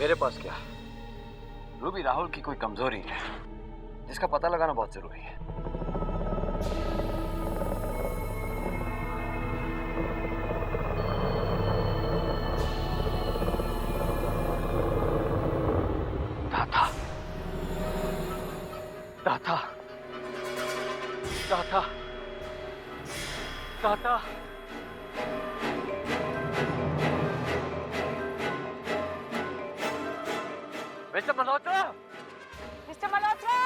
मेरे पास क्या, रूबी राहुल की कोई कमजोरी है जिसका पता लगाना बहुत जरूरी है। दाता, दाता, दाता, दाता। Mister Malhotra, mister Malhotra!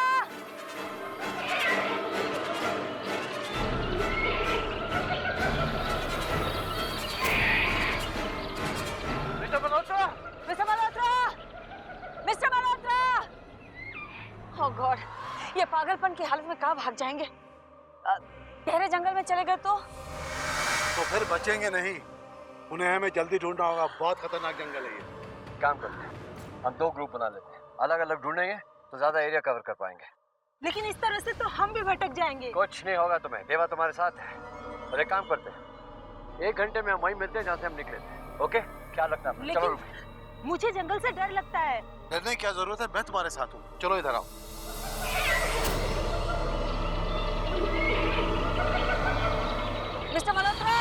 Mister Malhotra, mister Malhotra! Mister Malhotra! Oh god, ये पागलपन की हालत में कहाँ भाग जाएंगे? गहरे जंगल में चले गए तो फिर बचेंगे नहीं। उन्हें हमें जल्दी ढूंढना होगा, बहुत खतरनाक जंगल है ये। काम करते हैं, हम 2 ग्रुप बना लेते हैं, अलग अलग ढूंढेंगे तो ज्यादा एरिया कवर कर पाएंगे। लेकिन इस तरह से तो हम भी भटक जाएंगे। कुछ नहीं होगा तुम्हें, देवा तुम्हारे साथ है। और एक काम करते हैं, 1 घंटे में हम वहीं मिलते हैं जहाँ से हम निकले थे। ओके, ख्याल रखना अपना। चलो लेकिन मुझे जंगल से डर लगता है। डरने की क्या जरूरत है, मैं तुम्हारे साथ हूँ। चलो इधर आओ। मिस्टर मल्होत्रा!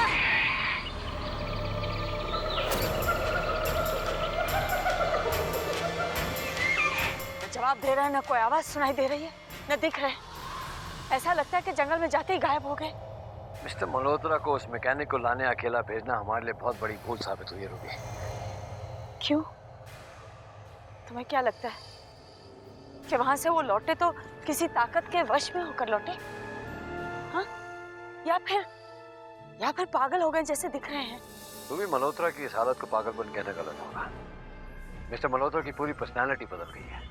जवाब दे रहे हैं, ना कोई आवाज सुनाई दे रही है, न दिख रहे। ऐसा लगता है कि जंगल में जाते ही गायब हो गए। मिस्टर मल्होत्रा को उस मैकेनिक को लाने अकेला भेजना हमारे लिए बहुत बड़ी भूल साबित हुई है रूबी। क्यों? तुम्हें क्या लगता है कि वहां से वो लौटे तो किसी ताकत के वश में होकर लौटे? हाँ? या फिर पागल हो गए जैसे दिख रहे हैं। रूबी, मल्होत्रा की इस हालत को पागलपन कहना गलत होगा। मिस्टर मल्होत्रा की पूरी पर्सनालिटी बदल गई है।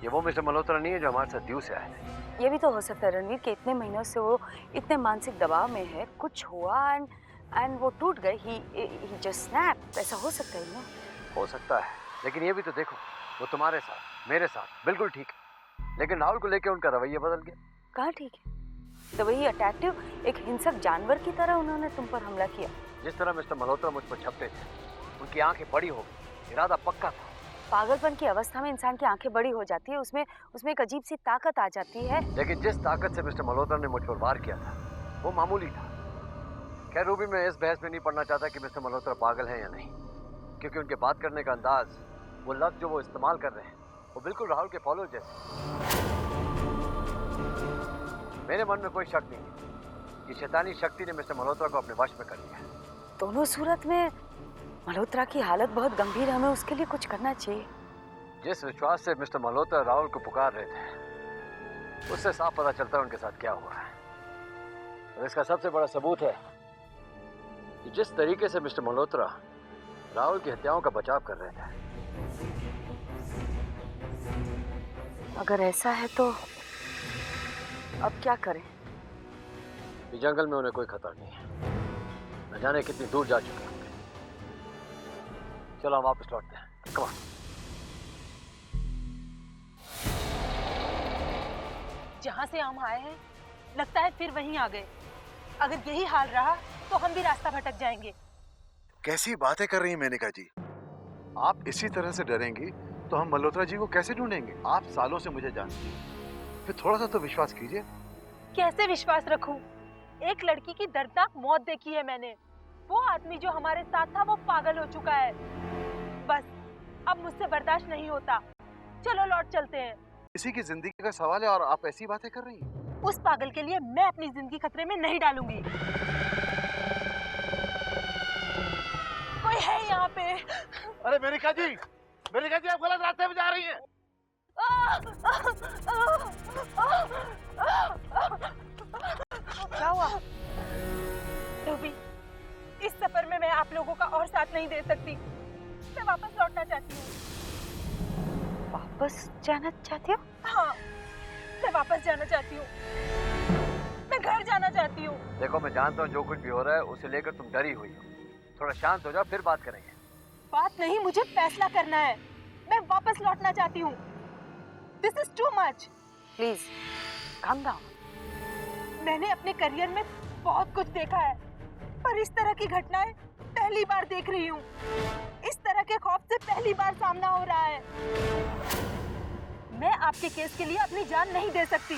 ये वो मिस्टर मल्होत्रा नहीं है जो हमारे साथ दीव से आए थे। ये भी तो हो सकता है रणवीर कि इतने महीनों से वो इतने मानसिक दबाव में है, कुछ हुआ एंड वो टूट गए। ही जस्ट स्नैप। ऐसा हो सकता है ना? हो सकता है, लेकिन ये भी तो देखो, वो तुम्हारे साथ, मेरे साथ बिल्कुल ठीक है, लेकिन राहुल को लेकर उनका रवैया बदल गया। कहाँ ठीक है? तो वही अट्रैक्टिव एक हिंसक जानवर की तरह उन्होंने तुम पर हमला किया। जिस तरह मिस्टर मल्होत्रा मुझ पर झपटे थे, उनकी आंखें बड़ी हो गई, इरादा पक्का था। पागलपन की अवस्था में इंसान की आंखें बड़ी हो जाती है, उसमें एक अजीब सी ताकत आ जाती है। लेकिन जिस ताकत से मिस्टर मल्होत्रा ने मुझ पर वार किया था वो मामूली था। खैर रूबी, मैं इस बहस में नहीं पढ़ना चाहता कि मिस्टर मल्होत्रा पागल है या नहीं, क्योंकि उनके बात करने का अंदाज, वो लफ्ज जो वो इस्तेमाल कर रहे हैं, वो बिल्कुल राहुल के फॉलो जैसे। मेरे मन में कोई शक नहीं है कि शैतानी शक्ति ने मिस्टर मल्होत्रा को अपने वश में कर लिया है। दोनों सूरत में मल्होत्रा की हालत बहुत गंभीर है, हमें उसके लिए कुछ करना चाहिए। जिस विश्वास से मिस्टर मल्होत्रा राहुल को पुकार रहे थे, उससे साफ पता चलता है उनके साथ क्या हुआ है। और इसका सबसे बड़ा सबूत है कि जिस तरीके से मिस्टर मल्होत्रा राहुल की हत्याओं का बचाव कर रहे थे। अगर ऐसा है तो अब क्या करें? इस जंगल में उन्हें कोई खतरा नहीं है, न जाने कितनी दूर जा चुके होंगे। चलो हम वापस लौटते हैं। Come on. जहाँ से हम आए हैं लगता है फिर वहीं आ गए। अगर यही हाल रहा तो हम भी रास्ता भटक जाएंगे। कैसी बातें कर रही हैं मेनका जी? आप इसी तरह से डरेंगी तो हम मल्होत्रा जी को कैसे ढूंढेंगे? आप सालों से मुझे जानती हैं, फिर थोड़ा सा तो विश्वास कीजिए। कैसे विश्वास रखूं? एक लड़की की दर्दनाक मौत देखी है मैंने। वो आदमी जो हमारे साथ था वो पागल हो चुका है। बस अब मुझसे बर्दाश्त नहीं होता। चलो लौट चलते हैं। किसी की जिंदगी का सवाल है और आप ऐसी बातें कर रही हैं? उस पागल के लिए मैं अपनी जिंदगी खतरे में नहीं डालूंगी। कोई है यहाँ पे? अरे मेनका जी आप गलत रास्ते में जा रही हैं। क्या हुआ? रूबी, इस सफर में मैं आप लोगों का और साथ नहीं दे सकती। मैं वापस लौटना चाहती हूँ। वापस जाना चाहती हो? हाँ, मैं वापस जाना चाहती हूँ। मैं घर जाना चाहती हूँ। देखो, मैं जानता हूँ जो कुछ भी हो रहा है उसे लेकर तुम डरी हुई हो। थोड़ा शांत हो जाओ, फिर बात करेंगे। बात नहीं, मुझे फैसला करना है। मैं वापस लौटना चाहती हूँ। This is too much. Please calm down. मैंने अपने करियर में बहुत कुछ देखा है, पर इस तरह की घटनाएं पहली बार देख रही हूँ। इस तरह के खौफ से पहली बार सामना हो रहा है। मैं आपके केस के लिए अपनी जान नहीं दे सकती।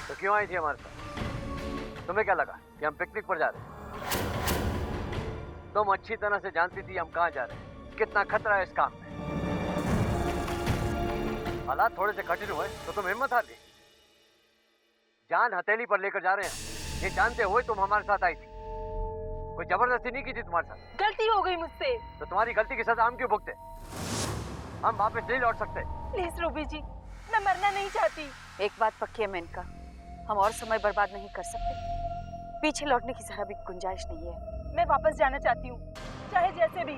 तो क्यों आई थी हमारे साथ? तुम्हें क्या लगा कि हम पिकनिक पर जा रहे हैं? तुम अच्छी तरह से जानती थी हम कहाँ जा रहे हैं, कितना खतरा है इस काम में। हालात थोड़े से कठिन हुए तो तुम हिम्मत हार ली। जान हथेली पर लेकर जा रहे हैं ये जानते हुए तुम हमारे साथ आई थी। कोई जबरदस्ती नहीं की थी तुम्हारे साथ। गलती हो गई मुझसे। तो तुम्हारी गलती की सजा हम क्यों भुगते? हम वापस नहीं लौट सकते। प्लीज रूबी जी, मैं मरना नहीं चाहती। एक बात पक्की है मेनका, हम और समय बर्बाद नहीं कर सकते। पीछे लौटने की जरा भी गुंजाइश नहीं है। मैं वापस जाना चाहती हूँ, चाहे जैसे भी।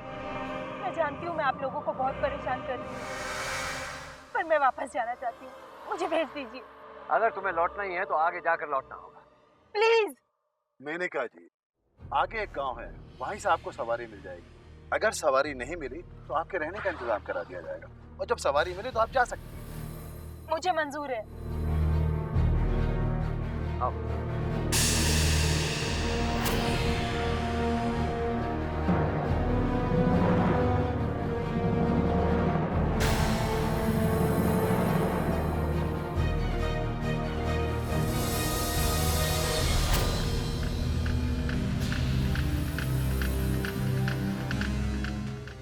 मैं जानती हूँ मैं आप लोगों को बहुत परेशान कर रही हूँ, पर मैं वापस जाना चाहती हूँ। मुझे भेज दीजिए। अगर तुम्हें लौटना ही है तो आगे जाकर लौटना होगा। प्लीज। मेनका जी, आगे एक गांव है, वहीं से आपको सवारी मिल जाएगी। अगर सवारी नहीं मिली तो आपके रहने का इंतजाम करा दिया जाएगा, और जब सवारी मिले तो आप जा सकते हैं। मुझे मंजूर है। अब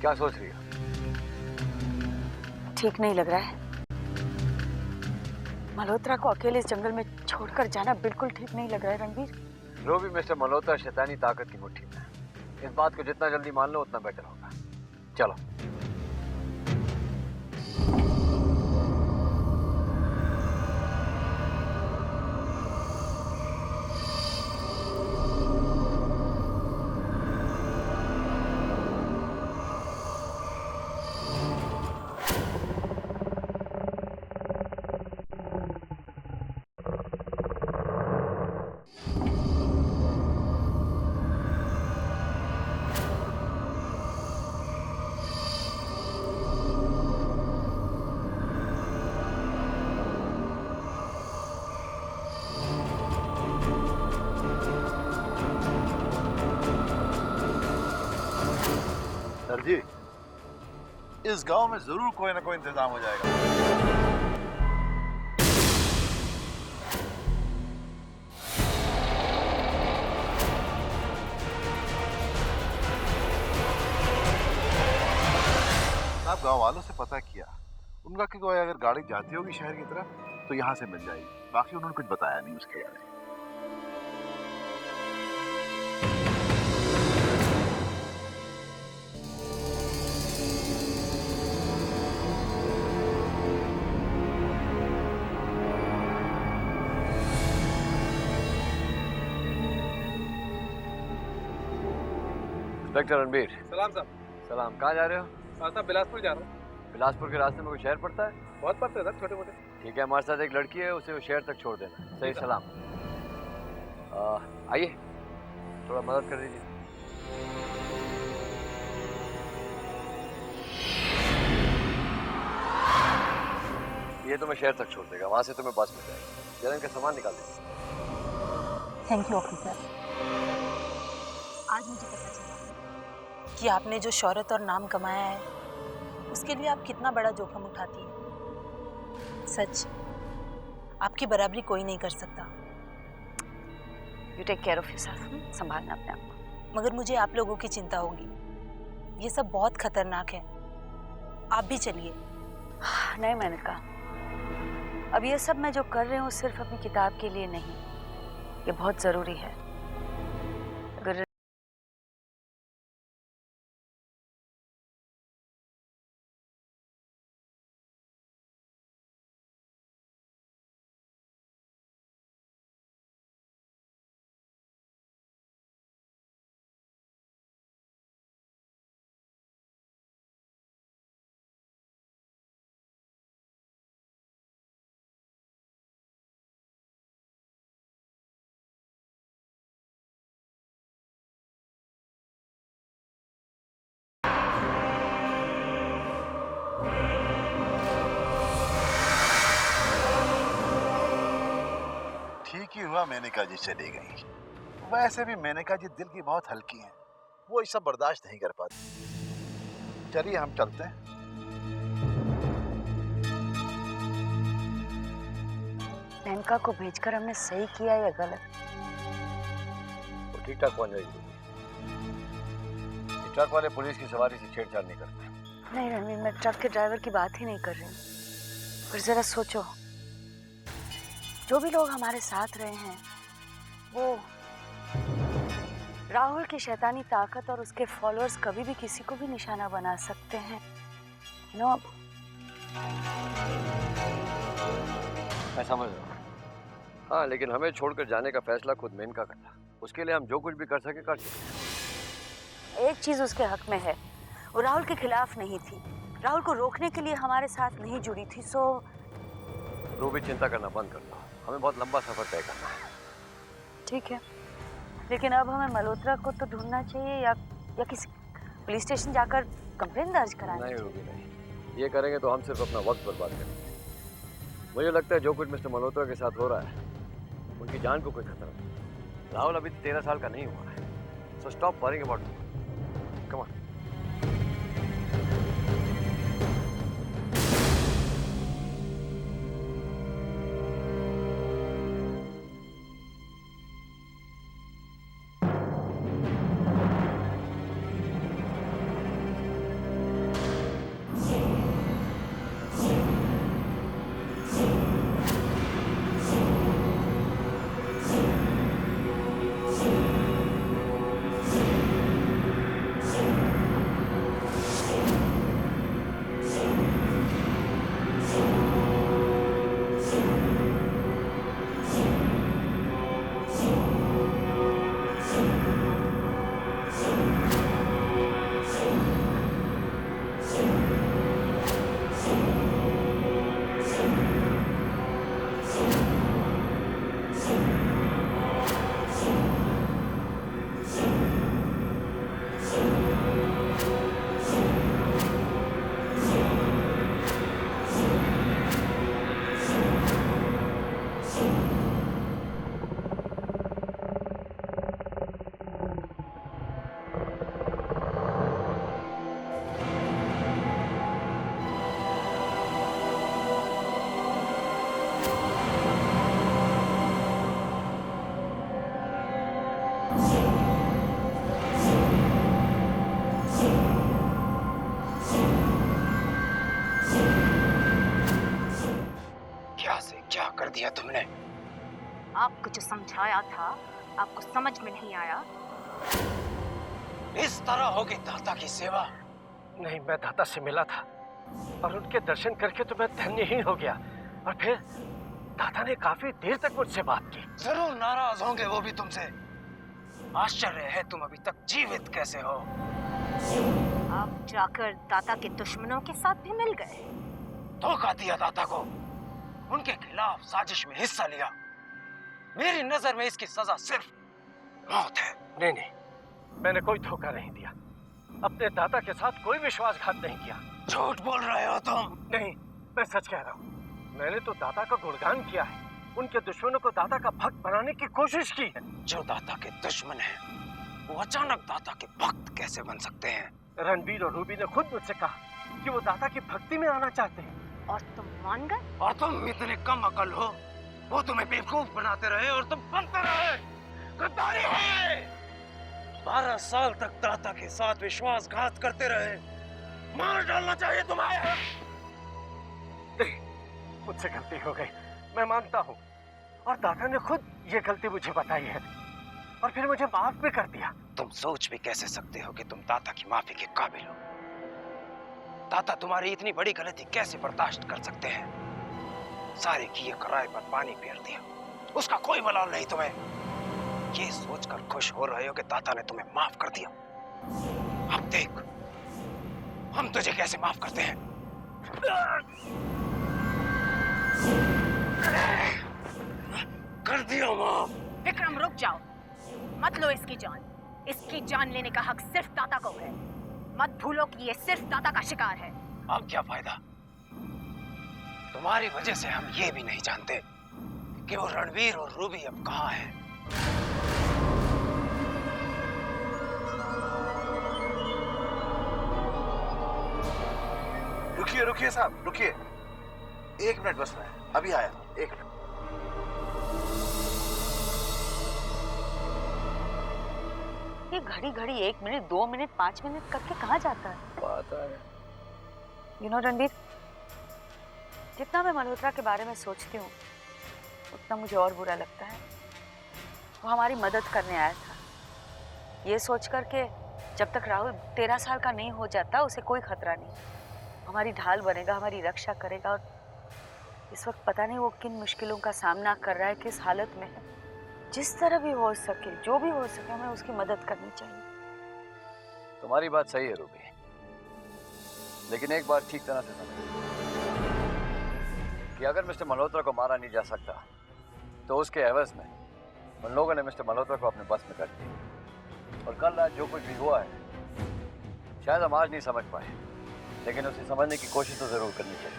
क्या सोच रही हो? ठीक नहीं लग रहा है। मल्होत्रा को अकेले इस जंगल में छोड़कर जाना बिल्कुल ठीक नहीं लग रहा है रणवीर। जो भी मिस्टर मल्होत्रा शैतानी ताकत की मुट्ठी में है। इस बात को जितना जल्दी मान लो उतना बेटर होगा। चलो। सर जी, इस गांव में जरूर कोई ना कोई इंतजाम हो जाएगा। आप गांव वालों से पता किया, उनका कि कोई अगर गाड़ी जाती होगी शहर की तरफ तो यहाँ से मिल जाएगी। बाकी उन्होंने कुछ बताया नहीं उसके बारे में। इंस्पेक्टर रणबीर। सलाम साहब। सलाम। कहाँ जा रहे हो? साहब बिलासपुर जा रहा हूँ। बिलासपुर के रास्ते में कोई शहर पड़ता है? बहुत पड़ते हैं सर, छोटे मोटे। ठीक है, हमारे साथ एक लड़की है, उसे वो शहर तक छोड़ देना। सही सलाम। आइए, थोड़ा मदद कर दीजिए। ये तुम्हें शहर तक छोड़ देगा, वहां से तुम्हें बस मिल जाएगी। जरा इनका सामान निकाल दीजिए। Thank you officer. आज मुझे पता चला कि आपने जो शोहरत और नाम कमाया है उसके लिए आप कितना बड़ा जोखिम उठाती हैं। सच, आपकी बराबरी कोई नहीं कर सकता। You take care of yourself. संभालना अपने आप को। मगर मुझे आप लोगों की चिंता होगी। ये सब बहुत खतरनाक है। आप भी चलिए। नहीं मेनका, अब ये सब मैं जो कर रही हूँ सिर्फ अपनी किताब के लिए नहीं, ये बहुत जरूरी है। अगर ठीक ही हुआ मेनका जी चली गई। वैसे भी मेनका जी दिल की बहुत हल्की हैं, वो ये सब बर्दाश्त नहीं कर पाती। चलिए हम चलते हैं। मेनका को भेजकर हमने सही किया या गलत? वो ठीक ठाक पहुंच जाएगी। ट्रक वाले पुलिस की सवारी से छेड़छाड़ नहीं करते। नहीं रणवीर, मैं ट्रक के ड्राइवर की बात ही नहीं कर रही हूँ। पर जरा सोचो, जो भी लोग हमारे साथ रहे हैं वो राहुल की शैतानी ताकत और उसके फॉलोअर्स कभी भी किसी को भी निशाना बना सकते हैं। नो, मैं समझ रहा हूँ। हाँ, लेकिन हमें छोड़कर जाने का फैसला खुद मेनका करना। उसके लिए हम जो कुछ भी कर सके कर चुके। एक चीज उसके हक में है, वो राहुल के खिलाफ नहीं थी, राहुल को रोकने के लिए हमारे साथ नहीं जुड़ी थी। सो रूबी, चिंता करना बंद कर दो। हमें बहुत लंबा सफर तय करना है। ठीक है, लेकिन अब हमें मल्होत्रा को तो ढूंढना चाहिए या किसी पुलिस स्टेशन जाकर कंप्लेंट दर्ज कराना। नहीं रूबी, नहीं। ये करेंगे तो हम सिर्फ अपना वक्त बर्बाद करेंगे। मुझे लगता है जो कुछ मिस्टर मल्होत्रा के साथ हो रहा है उनकी जान को कोई खतरा नहीं। राहुल अभी 13 साल का नहीं हुआ है। So stop worrying about it. Come on. दिया तुमने? आपको जो समझाया था आपको समझ में नहीं आया? इस तरह होगी दाता की सेवा? नहीं, मैं दाता से मिला था और उनके दर्शन करके तो मैं धन्य ही हो गया। और फिर दाता ने काफी देर तक मुझसे बात की। जरूर नाराज होंगे वो भी तुमसे। आश्चर्य है तुम अभी तक जीवित कैसे हो। आप जाकर दाता के दुश्मनों के साथ भी मिल गए। धोखा दिया दाता को, उनके खिलाफ साजिश में हिस्सा लिया। मेरी नजर में इसकी सजा सिर्फ मौत है। नहीं नहीं, मैंने कोई धोखा नहीं दिया। अपने दाता के साथ कोई विश्वासघात नहीं किया। झूठ बोल रहे हो तुम। नहीं, मैं सच कह रहा हूँ। मैंने तो दाता का गुणगान किया है, उनके दुश्मनों को दाता का भक्त बनाने की कोशिश की है। जो दाता के दुश्मन हैं, वो अचानक दाता के भक्त कैसे बन सकते हैं? रणबीर और रूबी ने खुद मुझसे कहा कि वो दाता की भक्ति में आना चाहते हैं। और तुम मान गए? और तुम इतने कम अकल हो, वो तुम्हें बेवकूफ बनाते रहे और तुम बनते रहे। गद्दारी है। 12 साल तक दाता के साथ विश्वासघात करते रहे। मार डालना चाहिए तुम्हें। नहीं, मुझसे गलती हो गई, मैं मानता हूँ। और दाता ने खुद ये गलती मुझे बताई है और फिर मुझे माफ भी कर दिया। तुम सोच भी कैसे सकते हो कि तुम दाता की माफी के काबिल हो? दाता तुम्हारी इतनी बड़ी गलती कैसे बर्दाश्त कर सकते हैं? सारे किए कराए पर पानी फेर दिया, उसका कोई मलाल नहीं तुम्हें। ये सोचकर खुश हो रहे हो कि दाता ने तुम्हें माफ कर दिया। अब देख, हम तुझे कैसे माफ करते हैं। कर दिया माफ। विक्रम रुक जाओ, मत लो इसकी जान। इसकी जान लेने का हक सिर्फ दाता को है। मत भूलो कि ये सिर्फ दाता का शिकार है। अब क्या फायदा? तुम्हारी वजह से हम ये भी नहीं जानते कि वो रणवीर और रूबी अब कहाँ हैं। रुकिए रुकिए साहब, रुकिए 1 मिनट बस, मैं अभी आया, 1 मिनट। ये घड़ी घड़ी 1 मिनट 2 मिनट 5 मिनट करके कहाँ जाता है? पता है। यू नो रणबीर, जितना मैं मल्होत्रा के बारे में सोचती हूँ उतना मुझे और बुरा लगता है। वो हमारी मदद करने आया था, ये सोचकर के जब तक राहुल 13 साल का नहीं हो जाता उसे कोई खतरा नहीं, हमारी ढाल बनेगा, हमारी रक्षा करेगा। और इस वक्त पता नहीं वो किन मुश्किलों का सामना कर रहा है, किस हालत में है। जिस तरह भी हो सके, जो भी हो सके, हमें उसकी मदद करनी चाहिए। तुम्हारी बात सही है रूबी, लेकिन एक बात ठीक तरह से समझो कि अगर मिस्टर मल्होत्रा को मारा नहीं जा सकता तो उसके एवज में उन लोगों ने मिस्टर मल्होत्रा को अपने बस में कर दिया। और कल रात जो कुछ भी हुआ है शायद हम आज नहीं समझ पाए, लेकिन उसे समझने की कोशिश तो जरूर करनी चाहिए।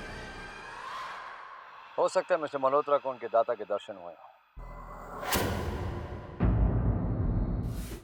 हो सकता है मिस्टर मल्होत्रा को उनके दाता के दर्शन हुए हों।